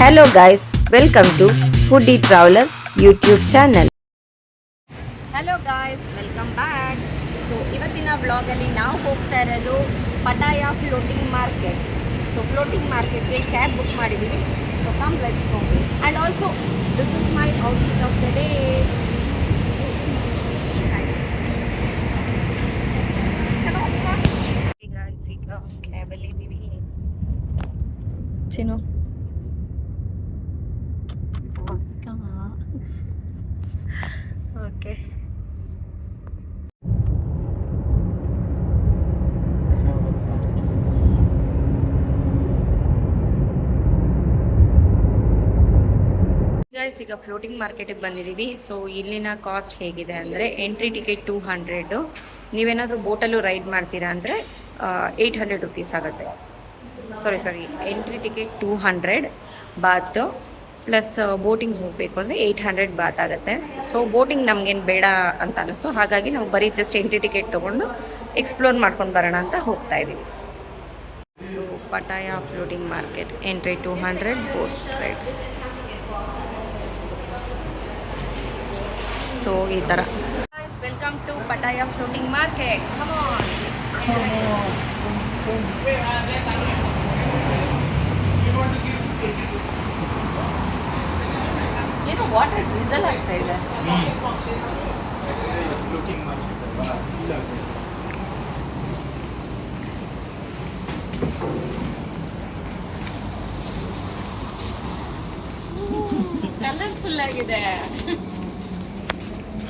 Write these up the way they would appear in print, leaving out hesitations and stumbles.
Hello guys, welcome to Foodie Traveler YouTube channel. Hello guys, welcome back. So ಇವತ್ತಿನ vlog ಅಲ್ಲಿ ನಾವು ಹೋಗ್ತಾ ಇರೋದು ಪಟಾಯ ಫ್ಲೋಟಿಂಗ್ ಮಾರ್ಕೆಟ್. ಸೊ ಫ್ಲೋಟಿಂಗ್ ಮಾರ್ಕೆಟ್ಗೆ ಕ್ಯಾಬ್ ಬುಕ್ ಮಾಡಿದ್ದೀವಿ. So come let's go. And also this is my outfit of the day. ಈಗ ಕ್ಯಾಬಲ್ಲಿ ಇದ್ದೀವಿ. ಚಿನ್ನು ಓಕೆ ಗೈಸ್, ಈಗ ಫ್ಲೋಟಿಂಗ್ ಮಾರ್ಕೆಟಿಗೆ ಬಂದಿದ್ದೀವಿ. ಸೊ ಇಲ್ಲಿನ ಕಾಸ್ಟ್ ಹೇಗಿದೆ ಅಂದರೆ ಎಂಟ್ರಿ ಟಿಕೆಟ್ 200. ನೀವೇನಾದರೂ ಬೋಟಲ್ಲೂ ರೈಡ್ ಮಾಡ್ತೀರಾ ಅಂದರೆ 800 ರುಪೀಸ್ ಆಗುತ್ತೆ. Sorry entry ticket 200 baht plus boating ಹೋಗಬೇಕು ಅಂದರೆ 800 ಬಾತ್ ಆಗುತ್ತೆ. ಸೊ ಬೋಟಿಂಗ್ ನಮಗೇನು ಬೇಡ ಅಂತ ಅನ್ನಿಸ್ತು, ಹಾಗಾಗಿ ನಾವು ಬರೀ ಜಸ್ಟ್ ಎಂಟ್ರಿ ಟಿಕೆಟ್ ತೊಗೊಂಡು ಎಕ್ಸ್ಪ್ಲೋರ್ ಮಾಡ್ಕೊಂಡು ಬರೋಣ ಅಂತ ಹೋಗ್ತಾ ಇದ್ದೀವಿ. So Pattaya floating market, entry 200, boat ride. So ಈ ಥರ. Welcome to Pattaya floating market. Come on. ಏನೋ ವಾಟರ್ ಡ್ರಿಸಲ್ ಆಗ್ತಾ ಇದೆ. ಕಲರ್ಫುಲ್ ಆಗಿದೆ.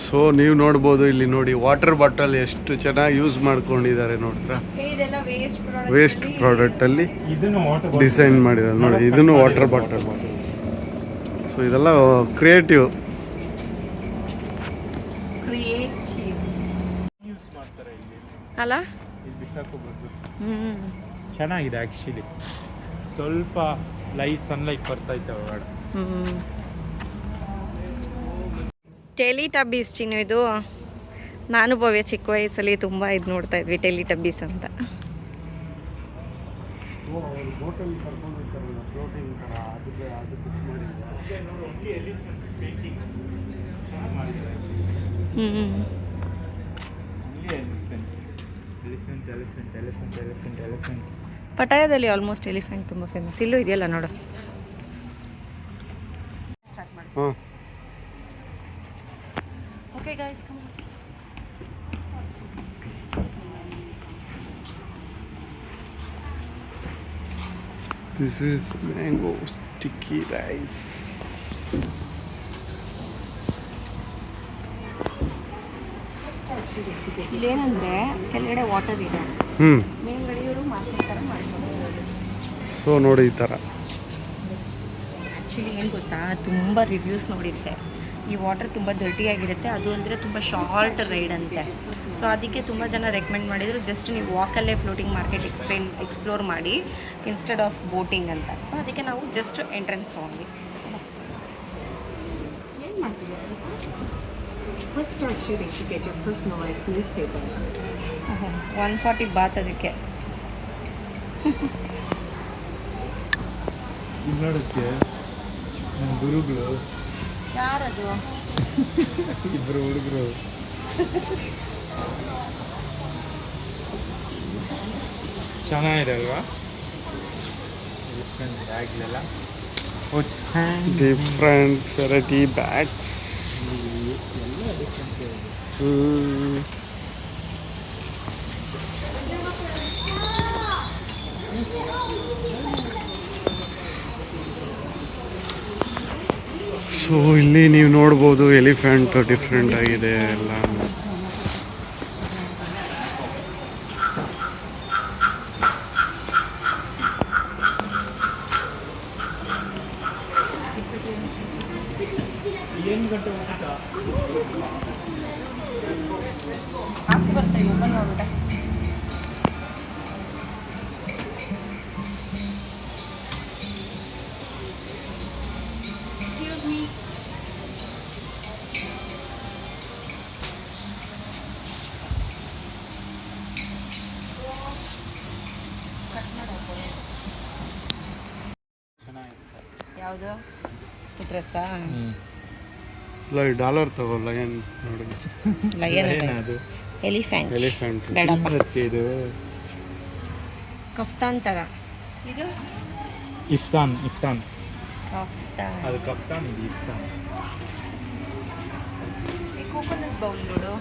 ಸೊ ನೀವು ನೋಡ್ಬೋದು, ಇಲ್ಲಿ ನೋಡಿ ವಾಟರ್ ಬಾಟಲ್ ಎಷ್ಟು ಚೆನ್ನಾಗಿ ಯೂಸ್ ಮಾಡ್ಕೊಂಡಿದ್ದಾರೆ ನೋಡಿದ್ರಾ. ಇದೆಲ್ಲ ವೇಸ್ಟ್ ಪ್ರಾಡಕ್ಟ್ ಅಲ್ಲಿ ಡಿಸೈನ್ ಮಾಡಿದ್ದಾರೆ ನೋಡಿ. ಇದನ್ನು ವಾಟರ್ ಬಾಟಲ್. ಸೊ ಇದೆಲ್ಲ ಕ್ರಿಯೇಟಿವ್ ಅಲ್ಲ. ಚೆನ್ನಾಗಿದೆ ಆ್ಯಕ್ಚುಲಿ. ಸ್ವಲ್ಪ ಸನ್ಲೈಟ್ ಬರ್ತಾಯಿತ್ತು ಒಳಗಡೆ. ಟೆಲಿಟಬ್ಬೀಸ್ ಚಿನ್ನು ಇದು. ನಾನು ಭವ್ಯ ಚಿಕ್ಕ ವಯಸ್ಸಲ್ಲಿ ತುಂಬ ಇದು ನೋಡ್ತಾ ಇದ್ವಿ ಟೆಲಿಟಬ್ಬೀಸ್ ಅಂತ. ಪಟಾಯದಲ್ಲಿ ಆಲ್ಮೋಸ್ಟ್ ಎಲಿಫೆಂಟ್ ತುಂಬ ಫೇಮಸ್. ಇಲ್ಲೂ ಇದೆಯಲ್ಲ ನೋಡು. ಸ್ಟಾರ್ಟ್ ಮಾಡಿ. Okay guys, come on. This is mango sticky rice. ಇಲ್ಲೇನಂದ್ರೆ ಕೆಳಗಡೆ ವಾಟರ್ ಇದೆ, ಮೇಲ್ಗಡೆ ಇವರು ಮಾರ್ಕೆಟ್ ಥರ ಮಾಡ್ಕೊಂಡು. ಸೊ ನೋಡಿ ಈ ಥರ. ಆ್ಯಕ್ಚುಲಿ ಏನು ಗೊತ್ತಾ, ತುಂಬ ರಿವ್ಯೂಸ್ ನೋಡಿದ್ದೆ. ಈ ವಾಟರ್ ತುಂಬ ಡರ್ಟಿಯಾಗಿರುತ್ತೆ, ಅದು ಅಂದರೆ ತುಂಬ ಶಾರ್ಟ್ ರೈಡ್ ಅಂತೆ. ಸೊ ಅದಕ್ಕೆ ತುಂಬ ಜನ ರೆಕಮೆಂಡ್ ಮಾಡಿದರು ಜಸ್ಟ್ ನೀವು ವಾಕಲ್ಲೇ ಫ್ಲೋಟಿಂಗ್ ಮಾರ್ಕೆಟ್ ಎಕ್ಸ್ಪ್ಲೋರ್ ಮಾಡಿ ಇನ್ಸ್ಟೆಡ್ ಆಫ್ ಬೋಟಿಂಗ್ ಅಂತ. ಸೊ ಅದಕ್ಕೆ ನಾವು ಜಸ್ಟ್ ಎಂಟ್ರೆನ್ಸ್ ತೊಗೊಂಡ್ವಿ. ಏನು ಮಾಡ್ತೀವಿ? Let's start shooting to get your personalized newspaper. 140 Baat ಅದಕ್ಕೆ. ನೋಡೋಕ್ಕೆ ನಮ್ಮ ಗುರುಗಳು ಯಾರದು? ಇಬ್ಬರು ಹುಡುಗರು. ಚೆನ್ನಾಗಿದೆ ಅಲ್ವಾ? ಡಿಫ್ರೆಂಟ್ ಬ್ಯಾಗ್ಲೆಲ್ಲ ಡಿಫ್ರೆಂಟ್ ವೆರೈಟಿ ಬ್ಯಾಗ್ಸ್. ಸೊ ಇಲ್ಲಿ ನೀವು ನೋಡ್ಬೋದು ಎಲಿಫೆಂಟ್ ಡಿಫ್ರೆಂಟ್ ಆಗಿದೆ ಎಲ್ಲ. ಬರ್ತಾ ಇವಾಗ ನೋಡ್ಬಿಟ್ಟೆ. Excuse me. ಯಾವುದು ಡ್ರೆಸ್ಸಾ? ಇಲ್ಲ ಈ ಡಾಲರ್ ತಗೋಲ್ಲ ಏನು ನೋಡಿ. ಲಯನ್ ಅದು ಎಲಿಫೆಂಟ್. ಎಲಿಫೆಂಟ್ ಬೇಡಪ್ಪ. ಅದಕ್ಕೆ ಇದು ಕಫ್ತಾನ್ ಥರ ಇದು ಇಫ್ತಾನ್ ಕಫ್ತಾನ್. ಅದು ಕಫ್ತಾನ್, ಇದು ಇಫ್ತಾನ್. ಈ ಕೋಕೋನಟ್ ಬೌಲ್ ನೋಡು.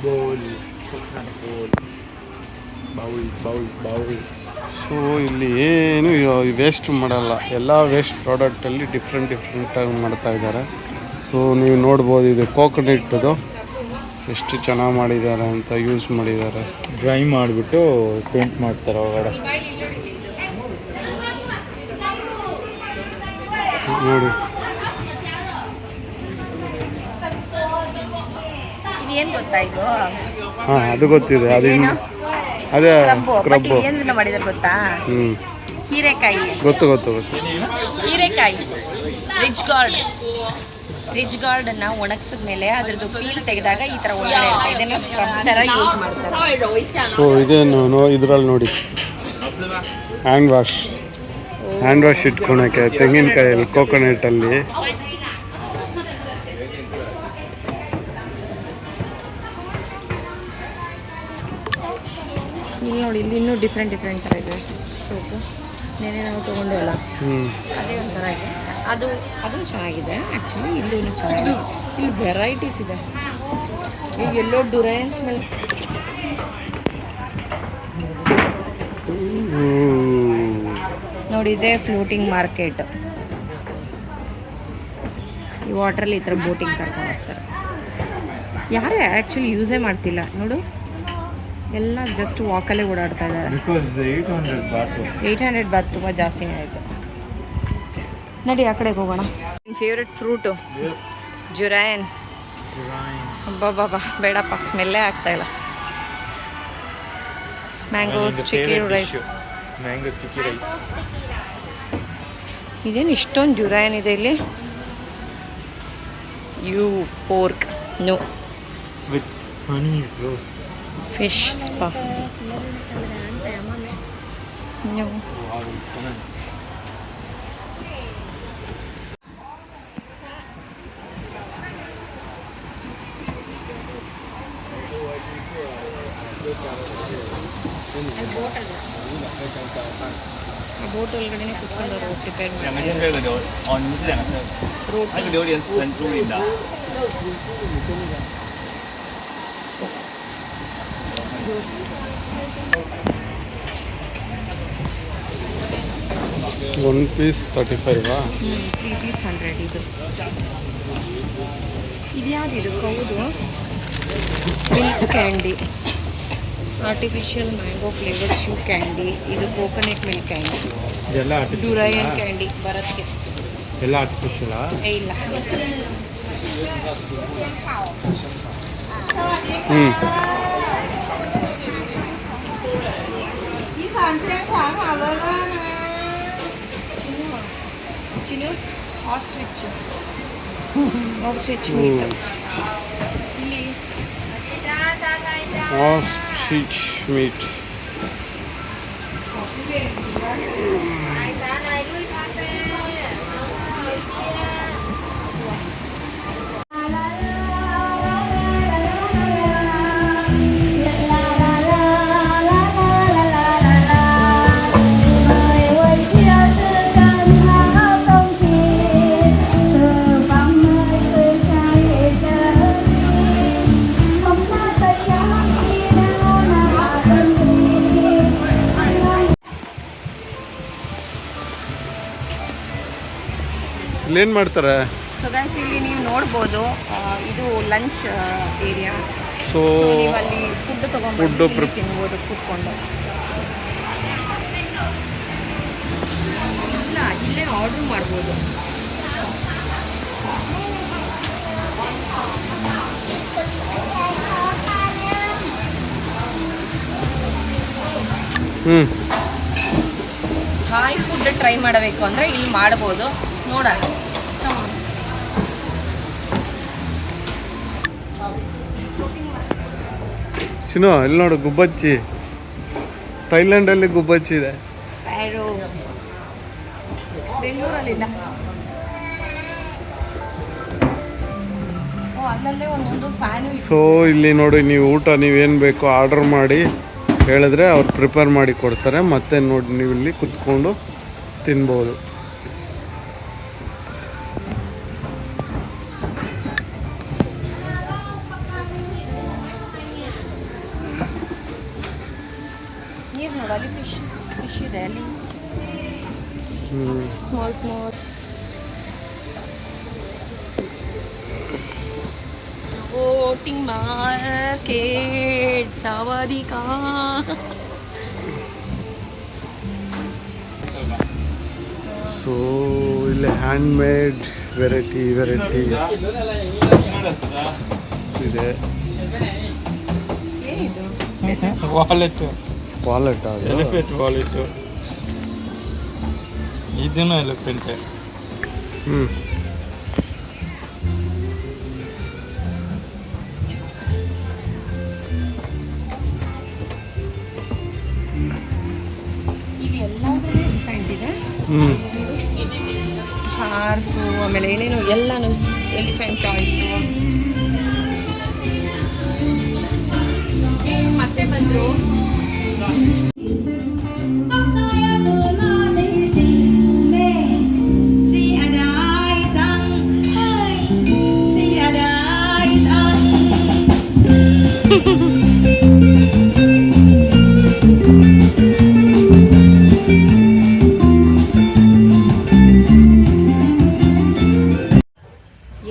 Bowl bowl bowl bowl. So ಇಲ್ಲಿ ಏನು ವೇಸ್ಟ್ ಮಾಡಲ್ಲ, ಎಲ್ಲ ವೇಸ್ಟ್ ಪ್ರಾಡಕ್ಟಲ್ಲಿ ಡಿಫ್ರೆಂಟಾಗಿ ಮಾಡ್ತಾ ಇದ್ದಾರೆ. ಸೊ ನೀವು ನೋಡ್ಬೋದು, ಇದು ಕೋಕೋನಟ್ಟದು ಎಷ್ಟು ಚೆನ್ನಾಗಿ ಮಾಡಿದ್ದಾರೆ ಅಂತ ಯೂಸ್ ಮಾಡಿದ್ದಾರೆ. ಡ್ರೈ ಮಾಡಿಬಿಟ್ಟು ಪೇಂಟ್ ಮಾಡ್ತಾರೆ ಒಳಗಡೆ. ನೋಡಿ ಇದೇನು ಗೊತ್ತಾ ಇದು? ಹಾಂ ಅದು ಗೊತ್ತಿದೆ, ಅದು ಏನು? ಅದೇ ಸ್ಕ್ರಬ್ಬು. But scrub. ಏನಿಂದ ಮಾಡಿದಾರೆ ಗೊತ್ತಾ? ಹೀರೆಕಾಯಿ. ಗೊತ್ತು ಹೀರೆಕಾಯಿ ರಿಚ್ ಗಾರ್ಡನ್ನ ಒಣಗಿಸಿದ ಮೇಲೆ ಅದ್ರದ್ದು ಪೀಲ್ ತೆಗೆದಾಗ ಈ ಥರ ಒಳ್ಳೆ ಇರುತ್ತೆ. ಇದನ್ನ ಸ್ಕ್ರಬ್ ಥರ ಯೂಸ್ ಮಾಡ್ತಾರೆ. ಸೊ ಇದೇನು ಇದರಲ್ಲಿ ನೋಡಿ, ಹ್ಯಾಂಡ್ ವಾಶ್ ಇಟ್ಕೊಳಕ್ಕೆ ತೆಂಗಿನಕಾಯಲ್ಲಿ ಕೋಕೋನಟ್ಟಲ್ಲಿ. ಇಲ್ಲಿ ನೋಡಿ, ಇಲ್ಲಿ ಇನ್ನೂ ಡಿಫ್ರೆಂಟ್ ಥರ ಇದೆ ಸೋಪು. ನೆನೆ ನಾವು ತೊಗೊಂಡಲ್ಲ, ಅದೇ ಒಂಥರ ಇದೆ. ಅದು ಚೆನ್ನಾಗಿದೆ ಆ್ಯಕ್ಚುಲಿ. ಇಲ್ಲೂ ಚೆನ್ನಾಗಿದೆ. ಇಲ್ಲಿ ವೆರೈಟೀಸ್ ಇದೆ. ಈಗ ಎಲ್ಲೋ ಡುರೈನ್ ಸ್ಮೆಲ್. ನೋಡಿ, ಇದೆ ಫ್ಲೋಟಿಂಗ್ ಮಾರ್ಕೆಟ್. ಈ ವಾಟ್ರಲ್ಲಿ ಈ ಥರ ಬೋಟಿಂಗ್ ಕರ್ಕೊಂಡು ಹೋಗ್ತಾರೆ. ಯಾರೇ ಆ್ಯಕ್ಚುಲಿ ಯೂಸೇ ಮಾಡ್ತಿಲ್ಲ ನೋಡು, ಎಲ್ಲ ಜಸ್ಟ್ ವಾಕಲ್ಲೇ ಓಡಾಡ್ತಾ ಇದ್ದಾರೆ. ಬಿಕಾಸ್ 800 ಬಾತ್ ತುಂಬ ಜಾಸ್ತಿನೇ ಆಯಿತು. ನಡಿ ಆ ಕಡೆಗೆ ಹೋಗೋಣ. ನಿಮ್ಮ ಫೇವ್ರೆಟ್ ಫ್ರೂಟು ಜುರೈನ್. ಅಬ್ಬಬ್ಬಾ ಬೇಡಪ್ಪ, ಸ್ಮೆಲ್ಲೇ ಆಗ್ತಾಯಿಲ್ಲ. Mangoes, chicken rice. Mango sticky rice. ಇದೇನು ಇಷ್ಟೊಂದು ಜುರೈನ್ ಇದೆ ಇಲ್ಲಿ? You pork no with honey roast. Fish spa no. Boat ಒಳಗಡೆ ಕುತ್ಕೊಂಡು ಪ್ರಿಪೇರ್ ಮಾಡಿ ಒಂದು ಪೀಸ್ 35. 3 ಪೀಸ್ 100. ಇದು ಯಾವ್ದಿದು? ಕೌದು milk candy, artificial mango flavour ಶೂ ಕ್ಯಾಂಡಿ. ಇದು ಕೋಕೋನಟ್ ಮಿಲ್ಕ್ ಕ್ಯಾಂಡಿ. ಇದೆಲ್ಲ ಡುರೈನ್ ಕ್ಯಾಂಡಿ ಬರುತ್ತೆ. ಎಲ್ಲ ಆರ್ಟಿಫಿಷಿಯಲಾ? ಇಲ್ಲ. Chinnu ostrich meat. ಇಲ್ಲಿ ಆಸ್ಟ್ರಿಚ್ ಮೀಟ್. ಇಲ್ಲೇನು ಮಾಡ್ತಾರೆ? ಸೊ ಗೈಸ್, ಇಲ್ಲಿ ನೀವು ನೋಡ್ಬೋದು, ಇದು ಲಂಚ್ ಏರಿಯಾ. ಸೊ ನೀವು ಅಲ್ಲಿ ಫುಡ್ ತೊಗೊಂಡು ತಿನ್ಬೋದು ಕೂತ್ಕೊಂಡು. ಇಲ್ಲ, ಇಲ್ಲೇ ಆರ್ಡ್ರ್ ಮಾಡ್ಬೋದು. ಥಾಯ್ ಫುಡ್ ಟ್ರೈ ಮಾಡಬೇಕು ಅಂದರೆ ಇಲ್ಲಿ ಮಾಡ್ಬೋದು. ನೋಡೋಣ. ಚಿನ್ನು ಇಲ್ಲಿ ನೋಡು, ಗುಬ್ಬಚ್ಚಿ. ಥೈಲ್ಯಾಂಡಲ್ಲಿ ಗುಬ್ಬಚ್ಚಿ ಇದೆ. ಸ್ಪ್ಯಾರೋ. ಬೆಂಗಳೂರಲ್ಲಿಲ್ಲ. ಅಲ್ಲಲ್ಲೇ ಒಂದೊಂದು ಫ್ಯಾನು. ಸೊ ಇಲ್ಲಿ ನೋಡಿ, ನೀವು ಊಟ ನೀವೇನು ಬೇಕೋ ಆರ್ಡರ್ ಮಾಡಿ ಹೇಳಿದ್ರೆ ಅವ್ರು ಪ್ರಿಪೇರ್ ಮಾಡಿ ಕೊಡ್ತಾರೆ. ಮತ್ತೆ ನೋಡಿ ನೀವು ಇಲ್ಲಿ ಕುತ್ಕೊಂಡು ತಿನ್ಬೋದು. ನೀರು ನೋಡಿ, ಅಲ್ಲಿ ಫಿಶ್ ಇದೆ ಅಲ್ಲಿ. ಸ್ಮಾಲ್ ವೋಟಿಂಗ್ ಮಾರ್ಕೆಟ್ ಸಾವರಿಕಾ. ಸೊ ಇಲ್ಲಿ ಹ್ಯಾಂಡ್ ಮೇಡ್ ವೆರೈಟಿ ಇದೆ. ಏನಿದು? Wallet elephant wallet. ಇದನ್ನು ಎಲಿಫೆಂಟೇ. ಇಲ್ಲಿ ಎಲ್ಲದರಲ್ಲೂ ಎಲಿಫೆಂಟ್ ಇದೆ. ಸ್ಕಾರ್ಫು, ಆಮೇಲೆ ಏನೇನು ಎಲ್ಲಾನು ಎಲಿಫೆಂಟ್ ಟಾಯ್ಸು. ಮತ್ತೆ ಬಂದರು.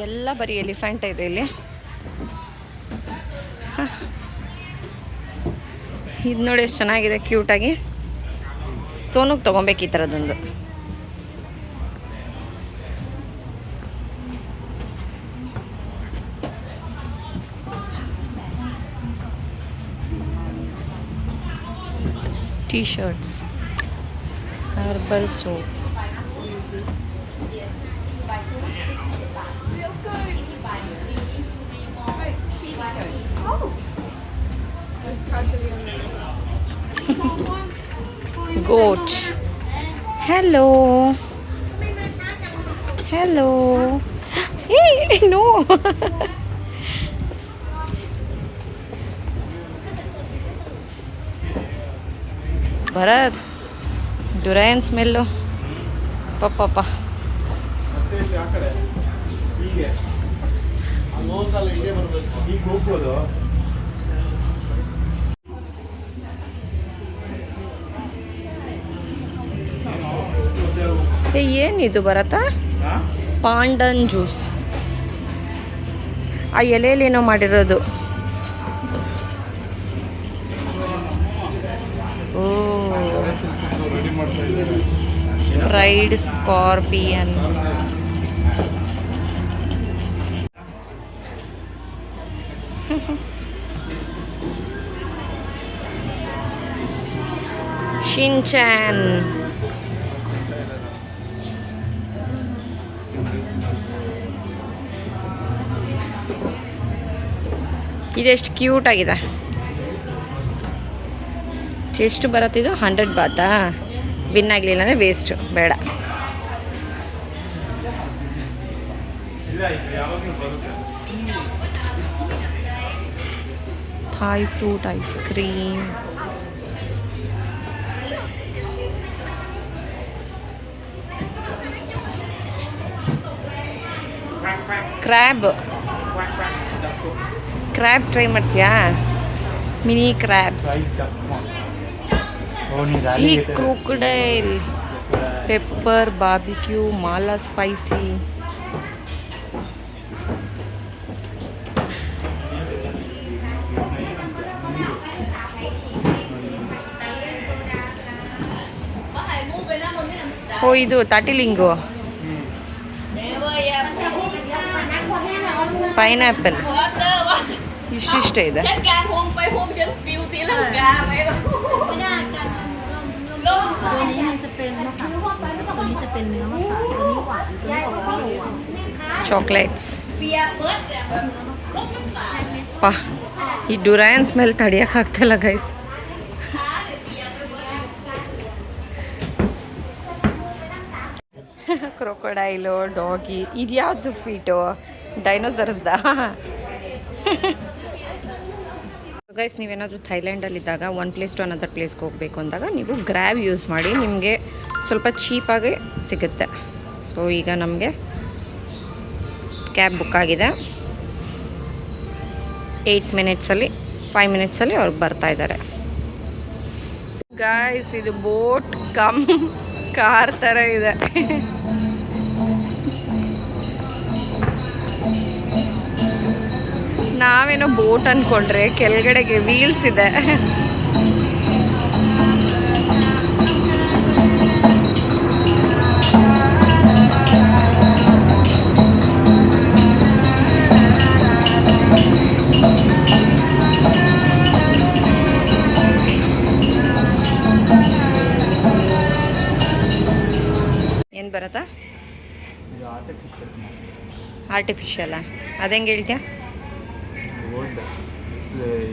ಎಲ್ಲ ಬರೀ ಎಲಿಫೆಂಟ್ ಇದೆ ಇಲ್ಲಿ. ಇದು ನೋಡಿ ಎಷ್ಟು ಚೆನ್ನಾಗಿದೆ, ಕ್ಯೂಟಾಗಿ. ಸೋನುಗೆ ತೊಗೊಬೇಕು ಈ ಥರದೊಂದು. T shirts, herbal soap. Goat. Hello. Hey, no. Bharat, durian smell. ಪಪ್ಪ ಏನಿದು ಭರತ? Pandan juice. ಆ ಎಲೆಯಲ್ಲಿ ಏನೋ ಮಾಡಿರೋದು. ಓ, ಫ್ರೈಡ್ ಸ್ಕಾರ್ಪಿಯನ್. ಶಿನ್ಚಾನ್. ಇದೆಷ್ಟು ಕ್ಯೂಟ್ ಆಗಿದೆ. ಎಷ್ಟು ಬರುತ್ತಿದ್ದು? 100 ಬಾತಾ? ವಿನ್ ಆಗಲಿಲ್ಲ ಅಂದರೆ ವೇಸ್ಟು, ಬೇಡ. Thai fruit ice cream. Crab try ಮಾಡ್ತೀಯಾ? Mini crabs. ಈ crocodile, pepper barbecue, mala spicy. ಓ, ಇದು ತಾಟಿಲಿಂಗು. ಪೈನಾಪಲ್ ಇಷ್ಟಿಷ್ಟೇ ಇದೆ. ಚಾಕ್ಲೇಟ್ಸ್. ಪಾ, ಈ ಡುರೈನ್ ಸ್ಮೆಲ್ ತಡಿಯೋಕ್ಕಾಗ್ತಿಲ್ಲ ಗೈಸ್. ಕ್ರೊಕೊಡೈಲು, ಡಾಗಿ, ಇದ್ಯಾವುದು ಫೀಟು ಡೈನೋಸರ್ಸ್ದ. ಗೈಸ್, ನೀವೇನಾದರೂ ಥೈಲ್ಯಾಂಡಲ್ಲಿದ್ದಾಗ ಒನ್ ಪ್ಲೇಸ್ ಟು ಅನದರ್ ಪ್ಲೇಸ್ಗೆ ಹೋಗಬೇಕು ಅಂದಾಗ ನೀವು ಗ್ರ್ಯಾಬ್ ಯೂಸ್ ಮಾಡಿ, ನಿಮಗೆ ಸ್ವಲ್ಪ ಚೀಪಾಗಿ ಸಿಗುತ್ತೆ. ಸೊ ಈಗ ನಮಗೆ ಕ್ಯಾಬ್ ಬುಕ್ ಆಗಿದೆ. 5 ಮಿನಿಟ್ಸಲ್ಲಿ ಅವ್ರು ಬರ್ತಾ ಇದ್ದಾರೆ. ಗೈಸ್, ಇದು ಬೋಟ್ ಕಮ್ ಕಾರ್ ಥರ ಇದೆ. ನಾವೇನೋ ಬೋಟ್ ಅಂದ್ಕೊಂಡ್ರೆ ಕೆಳಗಡೆಗೆ ವೀಲ್ಸ್ ಇದೆ. ಏನು ಬರುತ್ತಾ? ಆರ್ಟಿಫಿಷಿಯಲ್ಲ? ಅದಂಗೆ ಹೇಳ್ತೀಯ?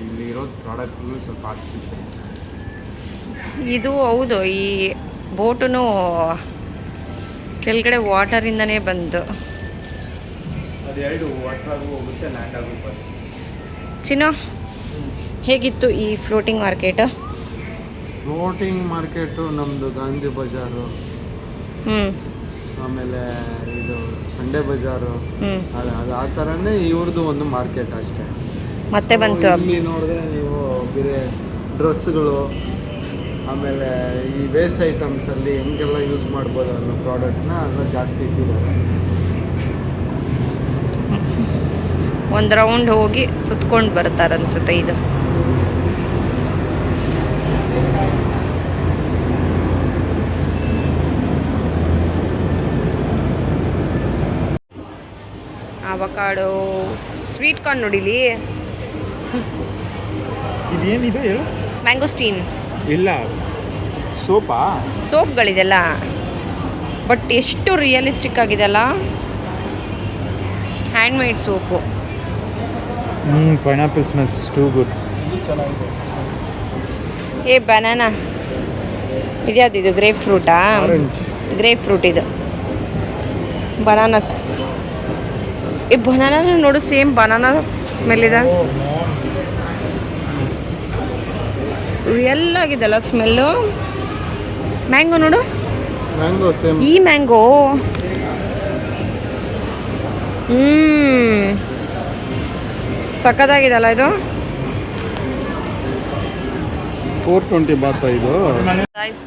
ಇಲ್ಲಿರೋದು ಪ್ರಾಡಕ್ಟ್ಗಳು ಸ್ವಲ್ಪ ಆರ್ಟಿಫಿಷಿಯಲ್. ಇದು ಹೌದು, ಈ ಬೋಟು ಕೆಳಗಡೆ ವಾಟರಿಂದನೇ ಬಂದು. ಅದೆರಡು ವಾಟ್ರಾಗೂ ಹೋಗುತ್ತೆ, ಲ್ಯಾಂಡ್ ಆಗುತ್ತೆ. ಚಿನ್ನು, ಹೇಗಿತ್ತು ಈ ಫ್ಲೋಟಿಂಗ್ ಮಾರ್ಕೆಟು? ಫ್ಲೋಟಿಂಗ್ ಮಾರ್ಕೆಟು ನಮ್ಮದು ಗಾಂಧಿ ಬಜಾರು, ಆಮೇಲೆ ಇದು ಸಂಡೇ ಬಜಾರು, ಅದು ಆ ಥರನೇ ಇವ್ರದ್ದು ಒಂದು ಮಾರ್ಕೆಟ್ ಅಷ್ಟೇ. ಮತ್ತೆ ಬಂತು ಇಲ್ಲಿ ನೋಡಿದ್ರೆ ನೀವು ಬೇರೆ ಡ್ರೆಸ್ಗಳು, ಆಮೇಲೆ ಈ ವೇಸ್ಟ್ ಐಟಮ್ಸಲ್ಲಿ ಹೆಂಗೆಲ್ಲ ಯೂಸ್ ಮಾಡ್ಬೋದು ಅನ್ನೋ ಪ್ರಾಡಕ್ಟ್ನ ಎಲ್ಲ ಜಾಸ್ತಿ ಇಟ್ಟಿದ್ದಾರೆ. ಒಂದು ರೌಂಡ್ ಹೋಗಿ ಸುತ್ಕೊಂಡು ಬರ್ತಾರೆ ಅನ್ಸುತ್ತೆ ಇದು. ಅವಕಾಡೋ, ಸ್ವೀಟ್ ಕಾರ್ನ್ ನೋಡಿಲಿ. ಇದೇನಿದೆ ಹೇಳು? ಮ್ಯಾಂಗೋಸ್ಟೀನ್ ಇಲ್ಲ, ಸೋಪ್ಗಳಿದೆಲ್ಲ, ಬಟ್ ಎಷ್ಟು ರಿಯಲಿಸ್ಟಿಕ್ ಆಗಿದೆಲ್ಲ. Handmade soap. Pineapple smells too good. ಏ ಬನಾನಾ, ಇದ್ಯಾವುದು ಇದು? ಗ್ರೇಪ್ ಫ್ರೂಟಾ? ಗ್ರೇಪ್ ಫ್ರೂಟ್ ಇದು. ಬನಾನಾ, ಈ ಬನಾನಾ ನೋಡು, ಸೇಮ್ ಬನಾನಾ ಸ್ಮೆಲ್ ಇದೆ. ರಿಯಲ್ ಆಗಿದೆಲ್ಲ ಸ್ಮೆಲ್ಲು. ಮ್ಯಾಂಗೋ ನೋಡು, ಮ್ಯಾಂಗೋ ಸೇಮ್. ಈ ಮ್ಯಾಂಗೋ ಸಖತ್ತಾಗಿದೆಲ್ಲ ಇದು. 420 ಬಾತ ಇದು.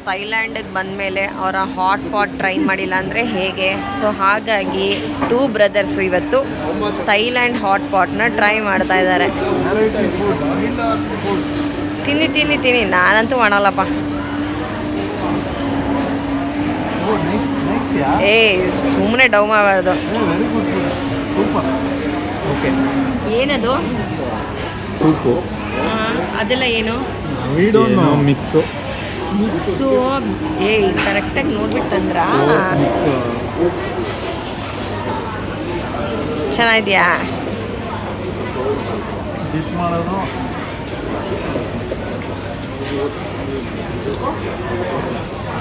ಥೈಲ್ಯಾಂಡಿಗೆ ಬಂದಮೇಲೆ ಅವರ ಹಾಟ್ ಪಾಟ್ ಟ್ರೈ ಮಾಡಿಲ್ಲ ಅಂದರೆ ಹೇಗೆ? ಸೊ ಹಾಗಾಗಿ 2 ಬ್ರದರ್ಸು ಇವತ್ತು ಥೈಲ್ಯಾಂಡ್ ಹಾಟ್ ಪಾಟ್ನ ಟ್ರೈ ಮಾಡ್ತಾ ಇದ್ದಾರೆ. ತಿನ್ನಿ, ನಾನಂತೂ ಮಾಡಲ್ಲಪ್ಪ. ಏ ಸುಮ್ಮನೆ ಡೌ ಮಾಡಬಾರ್ದು. ಏನದು ಸೂಪು? ಅದೆಲ್ಲ ಏನು? ಮಿಕ್ಸು. ಏ ಕರೆಕ್ಟಾಗಿ ನೋಡ್ಬಿಟ್ಟಂದ್ರ ಚೆನ್ನಾಗಿದ್ಯಾ? ಡಿಶ್ ಮಾಡೋದು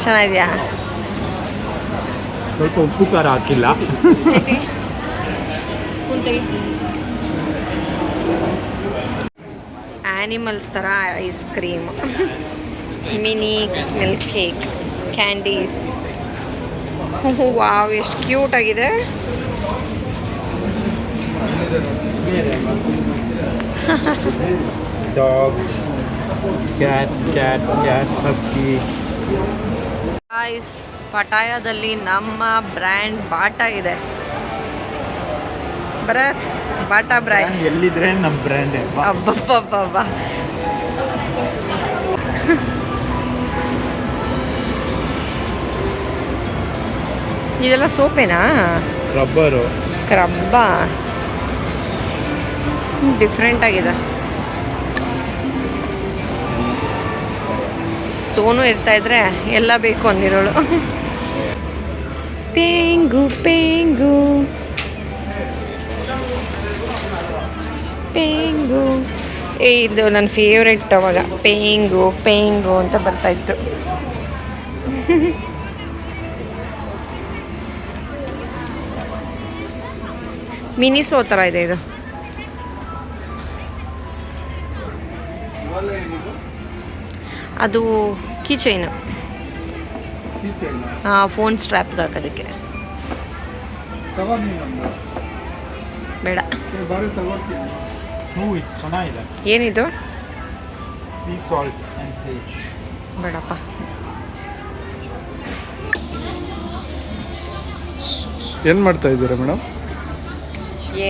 ಚೆನ್ನಾಗಿದ್ಯಾ? ಸ್ವಲ್ಪ ಉಪ್ಪು ಖಾರ ಹಾಕಿಲ್ಲ. ಸ್ಪೂನ್ ತೆಗಿ. ಆ್ಯನಿಮಲ್ಸ್ ಥರ ice cream, mini milk cake, candies. Wow, ಎಷ್ಟು ಕ್ಯೂಟ್ ಆಗಿದೆ. Dog, cat, husky. ಐಸ್ ಪಟಾಯದಲ್ಲಿ ನಮ್ಮ ಬ್ರ್ಯಾಂಡ್ ಬಾಟಾ ಇದೆ. ಬ್ರಾಂಚ್ ಬಾಟಾ ಬ್ರಾಂಚ್ ಎಲ್ಲಿದ್ರೆ ನಮ್ಮ ಬ್ರ್ಯಾಂಡ್. ಅಬ್ಬಬ್ಬಬ್ಬ. ಇದೆಲ್ಲ ಸೋಪೇನಾ? ಸ್ಕ್ರಬ್ಬಾ? ಡಿಫ್ರೆಂಟ್ ಆಗಿದೆ. ಸೋನು ಇರ್ತಾ ಇದ್ರೆ ಎಲ್ಲ ಬೇಕು ಅಂದಿರೋಳು. ಪೇಂಗು ಪೇಂಗು ಪೇಂಗು. ಇದು ನನ್ನ ಫೇವ್ರೆಟ್. ಅವಾಗ ಪೇಂಗು ಪೇಂಗು ಅಂತ ಬರ್ತಾಯಿತ್ತು. ಇದೆಲ್ಲ ಸೋಪೇನಾ? ಸ್ಕ್ರಬ್ಬಾ? ಡಿಫ್ರೆಂಟ್ ಆಗಿದೆ. ಸೋನು ಇರ್ತಾ ಇದ್ರೆ ಎಲ್ಲ ಬೇಕು ಅಂದಿರೋಳು. ಪೇಂಗು ಪೇಂಗು ಪೇಂಗು. ಪೇಂಗು. ಇದೆಲ್ಲ ನನ್ನ ಫೇವ್ರೆಟ್. ಅವಾಗ ಪೇಂಗು ಪೇಂಗು ಅಂತ ಬರ್ತಾಯಿತ್ತು. ಮಿನಿಸೋ ಥರ ಇದೆ ಇದು. ಅದು ಕೀಚೈನು. ಹಾಂ, ಫೋನ್ ಸ್ಟ್ರ್ಯಾಪ್ಗೆ ಹಾಕೋದಕ್ಕೆ. ಬೇಡ. ಹ್ಞೂ ಇದು ಚೆನ್ನಾಗಿದೆ. ಏನಿದು? Sea salt and sage. ಬೇಡಪ್ಪ. ಏನು ಮಾಡ್ತಾ ಇದ್ದೀರಾ ಮೇಡಮ್?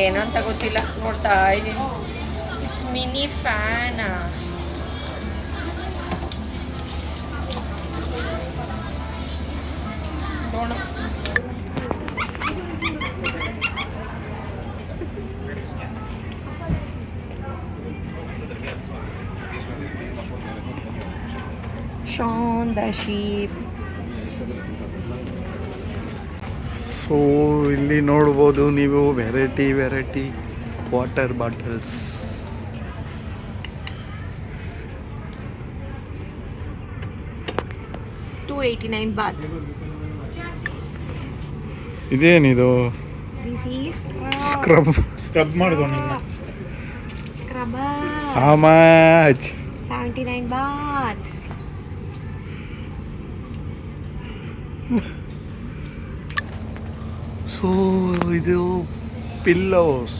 ಏನು ಅಂತ ಗೊತ್ತಿಲ್ಲ, ನೋಡ್ತಾ ಇದ್ದೀನಿ. It's mini fan. ನೋಡು. Shaun the sheep. ಸೊ ಇಲ್ಲಿ ನೋಡ್ಬೋದು ನೀವು ವೆರೈಟಿ ವಾಟರ್ ಬಾಟಲ್ಸ್. $289 baht. ಇದೇನಿದು? This is scrub. ಸ್ಕ್ರಬ್ ಮಾಡ್ಕೊಂಡು ನಿನ್ನ scrubber. How much? 79 baht. So ಇದು ಪಿಲ್ಲೋಸ್.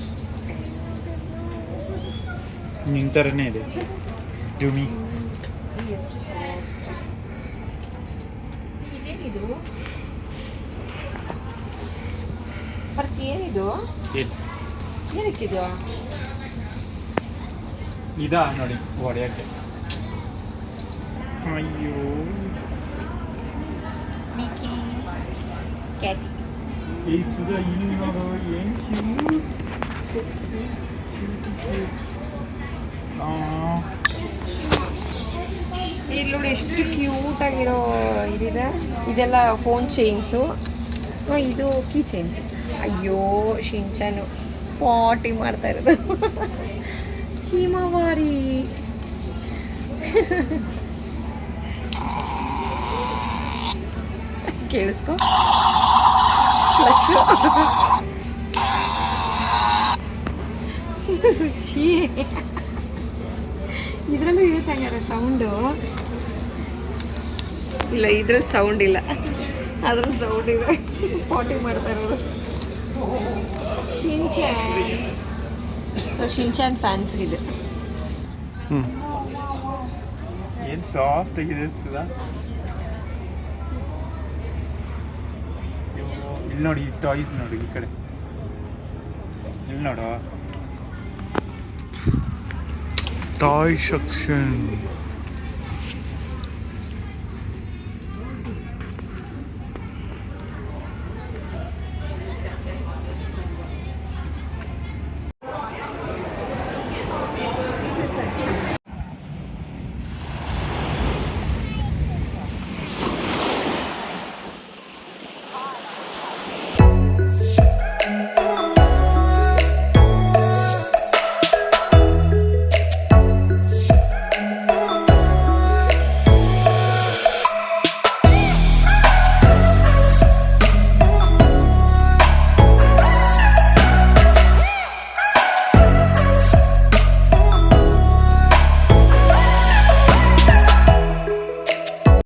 ನಿನ್ನ ಥರನೇ ಇದೆ ಡ್ಯೂಮಿ. ಇದೇನಿದು? ಬರ್ತಿ ಏನಿದು? ಏನಕ್ಕಿದು? ಇದಾ ನೋಡಿ ಹೊಡೆಯೋಕ್ಕೆ. ಅಯ್ಯೋ ಮಿಕ್ಕಿ ಕ್ಯಾಟ್. ಈ ಸುಧಾ ಇಲ್ಲಿ ನೋಡು ಏನು ಇಲ್ಲಿ ನೋಡಿ ಎಷ್ಟು ಕ್ಯೂಟ್ ಆಗಿರೋ ಇದಿದೆ. ಇದೆಲ್ಲ ಫೋನ್ ಚೈನ್ಸು. ಇದು ಕೀ ಚೈನ್ಸ್. ಅಯ್ಯೋ ಶಿಂಚಾನು ಪಾಟಿ ಮಾಡ್ತಾ ಇರೋದು. ಹಿಮವಾರಿ. ಕೇಳಿಸ್ಕೊ. ಫ್ಲಶ್. ಇದರಲ್ಲೂ ಇರುತ್ತೆ ಹಂಗಾರೆ ಸೌಂಡು. ಇಲ್ಲ, ಇದ್ರಲ್ಲಿ ಸೌಂಡ್ ಇಲ್ಲ, ಅದ್ರಲ್ಲಿ ಸೌಂಡ್ ಇದೆ. ಪಾಟಿ ಮಾಡ್ತಾ ಇರೋದು. ಶಿಂಚಾನ್. ಸೊ ಶಿಂಚಾನ್ ಫ್ಯಾನ್ಸ್ ಇದೆ. ಏನು ಸಾಫ್ಟ್ ಆಗಿದೆ ಸುಧಾ. ಇಲ್ಲಿ ನೋಡಿ ಈ ಟಾಯ್ಸ್ ನೋಡಿ ಈ ಕಡೆ. ಇಲ್ಲಿ ನೋಡು ಟಾಯ್ ಸೆಕ್ಷನ್.